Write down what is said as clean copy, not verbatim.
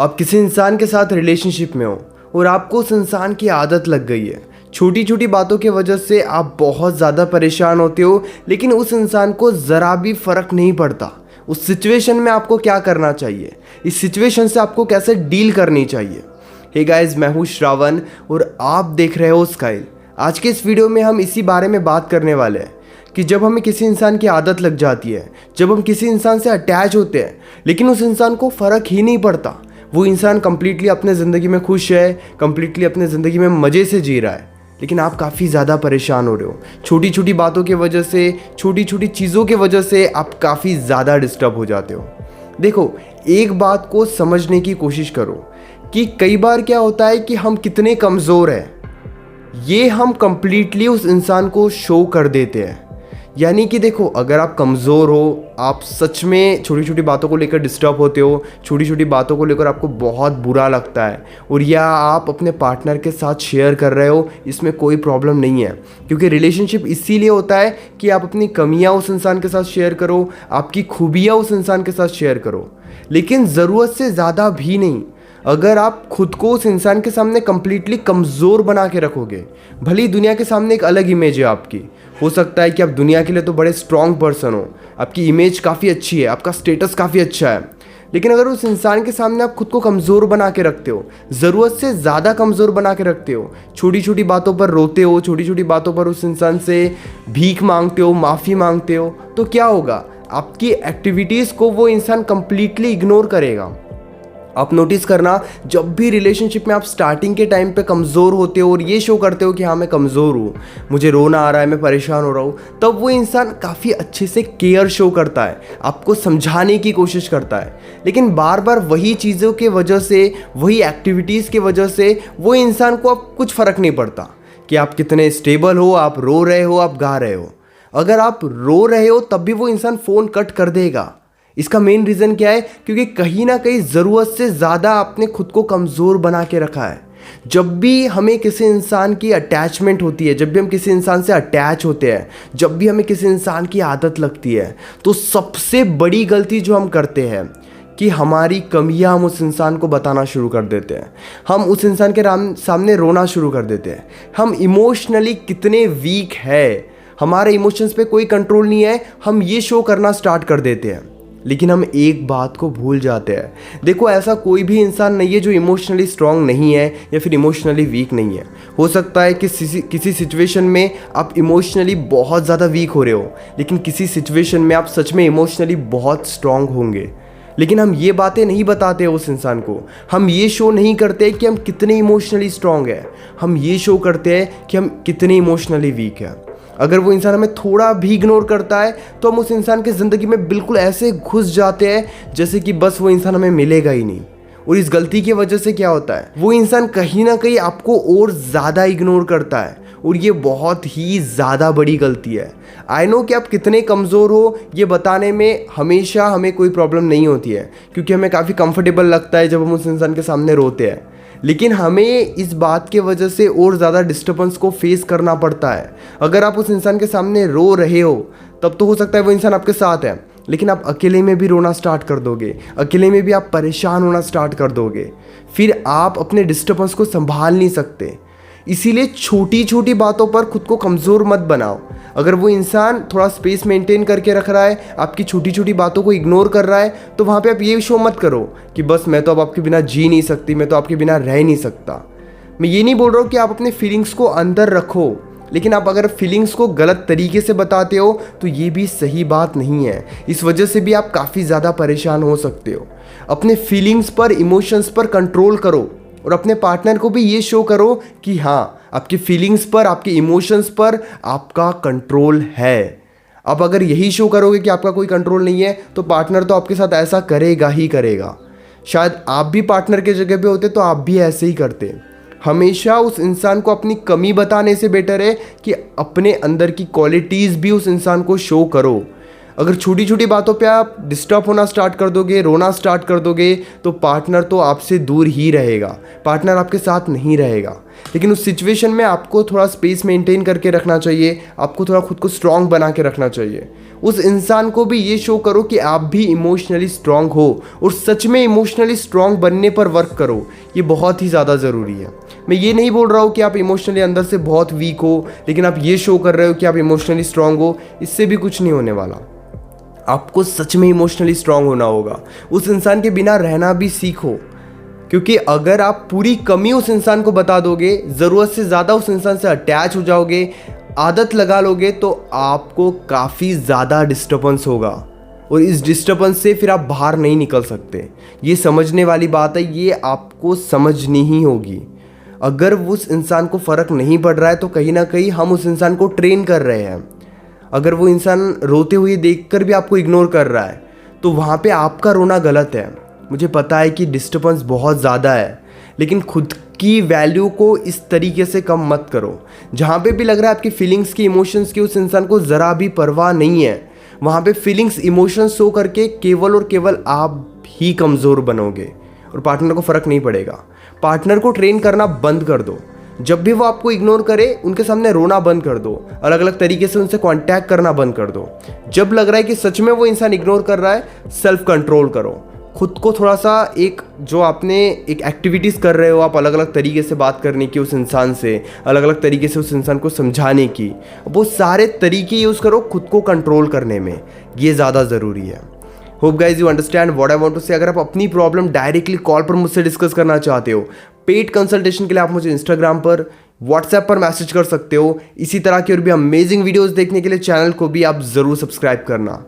आप किसी इंसान के साथ रिलेशनशिप में हो और आपको उस इंसान की आदत लग गई है। छोटी छोटी बातों की वजह से आप बहुत ज़्यादा परेशान होते हो, लेकिन उस इंसान को ज़रा भी फ़र्क नहीं पड़ता। उस सिचुएशन में आपको क्या करना चाहिए, इस सिचुएशन से आपको कैसे डील करनी चाहिए। हे गाइस, मैं हूँ श्रावण और आप देख रहे हो स्काइल। आज के इस वीडियो में हम इसी बारे में बात करने वाले हैं कि जब हमें किसी इंसान की आदत लग जाती है, जब हम किसी इंसान से अटैच होते हैं लेकिन उस इंसान को फ़र्क ही नहीं पड़ता, वो इंसान कम्प्लीटली अपने ज़िंदगी में खुश है, कम्प्लीटली अपने ज़िंदगी में मज़े से जी रहा है, लेकिन आप काफ़ी ज़्यादा परेशान हो रहे हो। छोटी छोटी बातों की वजह से, छोटी छोटी चीज़ों की वजह से आप काफ़ी ज़्यादा डिस्टर्ब हो जाते हो। देखो, एक बात को समझने की कोशिश करो कि कई बार क्या होता है कि हम कितने कमज़ोर हैं, ये हम कम्प्लीटली उस इंसान को शो कर देते हैं। यानी कि देखो, अगर आप कमज़ोर हो, आप सच में छोटी छोटी बातों को लेकर डिस्टर्ब होते हो, छोटी छोटी बातों को लेकर आपको बहुत बुरा लगता है और या आप अपने पार्टनर के साथ शेयर कर रहे हो, इसमें कोई प्रॉब्लम नहीं है। क्योंकि रिलेशनशिप इसीलिए होता है कि आप अपनी कमियां उस इंसान के साथ शेयर करो, आपकी खूबियां उस इंसान के साथ शेयर करो, लेकिन ज़रूरत से ज़्यादा भी नहीं। अगर आप खुद को उस इंसान के सामने कम्प्लीटली कमज़ोर बना के रखोगे, भली दुनिया के सामने एक अलग इमेज है आपकी, हो सकता है कि आप दुनिया के लिए तो बड़े स्ट्रॉन्ग पर्सन हो, आपकी इमेज काफ़ी अच्छी है, आपका स्टेटस काफ़ी अच्छा है, लेकिन अगर उस इंसान के सामने आप खुद को कमज़ोर बना के रखते हो, ज़रूरत से ज़्यादा कमज़ोर बना के रखते हो, छोटी छोटी बातों पर रोते हो, छोटी छोटी बातों पर उस इंसान से भीख मांगते हो, माफ़ी मांगते हो, तो क्या होगा, आपकी एक्टिविटीज़ को वो इंसान कम्प्लीटली इग्नोर करेगा। आप नोटिस करना, जब भी रिलेशनशिप में आप स्टार्टिंग के टाइम पे कमज़ोर होते हो और ये शो करते हो कि हाँ मैं कमज़ोर हूँ, मुझे रोना आ रहा है, मैं परेशान हो रहा हूँ, तब वो इंसान काफ़ी अच्छे से केयर शो करता है, आपको समझाने की कोशिश करता है। लेकिन बार बार वही चीज़ों के वजह से, वही एक्टिविटीज़ की वजह से वो इंसान को अब कुछ फ़र्क नहीं पड़ता कि आप कितने स्टेबल हो, आप रो रहे हो, आप गा रहे हो। अगर आप रो रहे हो तब भी वो इंसान फ़ोन कट कर देगा। इसका मेन रीज़न क्या है? क्योंकि कहीं ना कहीं ज़रूरत से ज़्यादा आपने खुद को कमज़ोर बना के रखा है। जब भी हमें किसी इंसान की अटैचमेंट होती है, जब भी हम किसी इंसान से अटैच होते हैं, जब भी हमें किसी इंसान की आदत लगती है, तो सबसे बड़ी गलती जो हम करते हैं कि हमारी कमियां हम उस इंसान को बताना शुरू कर देते हैं। हम उस इंसान के सामने रोना शुरू कर देते हैं। हम इमोशनली कितने वीक है, हमारे इमोशंस पे कोई कंट्रोल नहीं है, हम ये शो करना स्टार्ट कर देते हैं। लेकिन हम एक बात को भूल जाते हैं। देखो, ऐसा कोई भी इंसान नहीं है जो इमोशनली स्ट्रांग नहीं है या फिर इमोशनली वीक नहीं है। हो सकता है कि किसी सिचुएशन में आप इमोशनली बहुत ज़्यादा वीक हो रहे हो, लेकिन किसी सिचुएशन में आप सच में इमोशनली बहुत स्ट्रांग होंगे। लेकिन हम ये बातें नहीं बताते उस इंसान को। हम ये शो नहीं करते कि हम कितने इमोशनली स्ट्रांग हैं, हम ये शो करते हैं कि हम कितने इमोशनली वीक हैं। अगर वो इंसान हमें थोड़ा भी इग्नोर करता है तो हम उस इंसान की ज़िंदगी में बिल्कुल ऐसे घुस जाते हैं जैसे कि बस वो इंसान हमें मिलेगा ही नहीं। और इस गलती की वजह से क्या होता है, वो इंसान कहीं ना कहीं आपको और ज़्यादा इग्नोर करता है, और ये बहुत ही ज़्यादा बड़ी गलती है। आई नो कि आप कितने कमज़ोर हो ये बताने में हमेशा हमें कोई प्रॉब्लम नहीं होती है, क्योंकि हमें काफ़ी कंफर्टेबल लगता है जब हम उस इंसान के सामने रोते हैं। लेकिन हमें इस बात के वजह से और ज़्यादा डिस्टर्बेंस को फेस करना पड़ता है। अगर आप उस इंसान के सामने रो रहे हो तब तो हो सकता है वो इंसान आपके साथ है, लेकिन आप अकेले में भी रोना स्टार्ट कर दोगे, अकेले में भी आप परेशान होना स्टार्ट कर दोगे, फिर आप अपने डिस्टर्बेंस को संभाल नहीं सकते। इसीलिए छोटी छोटी बातों पर खुद को कमज़ोर मत बनाओ। अगर वो इंसान थोड़ा स्पेस मेंटेन करके रख रहा है, आपकी छोटी छोटी बातों को इग्नोर कर रहा है, तो वहाँ पे आप ये शो मत करो कि बस मैं तो अब आपके बिना जी नहीं सकती, मैं तो आपके बिना रह नहीं सकता। मैं ये नहीं बोल रहा हूँ कि आप अपने फीलिंग्स को अंदर रखो, लेकिन आप अगर फीलिंग्स को गलत तरीके से बताते हो तो ये भी सही बात नहीं है। इस वजह से भी आप काफ़ी ज़्यादा परेशान हो सकते हो। अपने फीलिंग्स पर, इमोशंस पर कंट्रोल करो और अपने पार्टनर को भी ये शो करो कि हाँ, आपकी फीलिंग्स पर, आपके इमोशंस पर आपका कंट्रोल है। अब अगर यही शो करोगे कि आपका कोई कंट्रोल नहीं है, तो पार्टनर तो आपके साथ ऐसा करेगा ही करेगा। शायद आप भी पार्टनर के जगह पे होते तो आप भी ऐसे ही करते। हमेशा उस इंसान को अपनी कमी बताने से बेटर है कि अपने अंदर की क्वालिटीज़ भी उस इंसान को शो करो। अगर छोटी छोटी बातों पे आप डिस्टर्ब होना स्टार्ट कर दोगे, रोना स्टार्ट कर दोगे, तो पार्टनर तो आपसे दूर ही रहेगा, पार्टनर आपके साथ नहीं रहेगा। लेकिन उस सिचुएशन में आपको थोड़ा स्पेस मेंटेन करके रखना चाहिए, आपको थोड़ा खुद को स्ट्रांग बना के रखना चाहिए उस इंसान को भी ये शो करो कि आप भी इमोशनली स्ट्रांग हो और सच में इमोशनली स्ट्रांग बनने पर वर्क करो। ये बहुत ही ज़्यादा ज़रूरी है। मैं ये नहीं बोल रहा हूँ कि आप इमोशनली अंदर से बहुत वीक हो लेकिन आप ये शो कर रहे हो कि आप इमोशनली स्ट्रांग हो, इससे भी कुछ नहीं होने वाला। आपको सच में इमोशनली स्ट्रांग होना होगा, उस इंसान के बिना रहना भी सीखो। क्योंकि अगर आप पूरी कमी उस इंसान को बता दोगे, ज़रूरत से ज़्यादा उस इंसान से अटैच हो जाओगे, आदत लगा लोगे, तो आपको काफ़ी ज़्यादा डिस्टर्बेंस होगा और इस डिस्टर्बेंस से फिर आप बाहर नहीं निकल सकते। ये समझने वाली बात है, ये आपको समझनी ही होगी। अगर उस इंसान को फ़र्क नहीं पड़ रहा है तो कहीं ना कहीं हम उस इंसान को ट्रेन कर रहे हैं। अगर वो इंसान रोते हुए देखकर भी आपको इग्नोर कर रहा है तो वहाँ पे आपका रोना गलत है। मुझे पता है कि डिस्टर्बेंस बहुत ज़्यादा है, लेकिन खुद की वैल्यू को इस तरीके से कम मत करो। जहाँ पे भी लग रहा है आपकी फीलिंग्स की, इमोशंस की उस इंसान को ज़रा भी परवाह नहीं है, वहाँ पे फीलिंग्स इमोशंस शो करके केवल और केवल आप ही कमज़ोर बनोगे और पार्टनर को फ़र्क नहीं पड़ेगा। पार्टनर को ट्रेन करना बंद कर दो। जब भी वो आपको इग्नोर करे उनके सामने रोना बंद कर दो, अलग अलग तरीके से उनसे कांटेक्ट करना बंद कर दो। जब लग रहा है कि सच में वो इंसान इग्नोर कर रहा है, सेल्फ कंट्रोल करो। खुद को थोड़ा सा एक जो आपने एक एक्टिविटीज़ कर रहे हो, आप अलग अलग तरीके से बात करने की उस इंसान से, अलग अलग तरीके से उस इंसान को समझाने की, वो सारे तरीके यूज़ करो खुद को कंट्रोल करने में। ये ज़्यादा ज़रूरी है। Hope guys you understand what I want to say. अगर आप अपनी प्रॉब्लम डायरेक्टली कॉल पर मुझसे डिस्कस करना चाहते हो, पेड कंसल्टेशन के लिए आप मुझे इंस्टाग्राम पर, व्हाट्सएप पर मैसेज कर सकते हो। इसी तरह की और भी अमेजिंग वीडियोस देखने के लिए चैनल को भी आप ज़रूर सब्सक्राइब करना।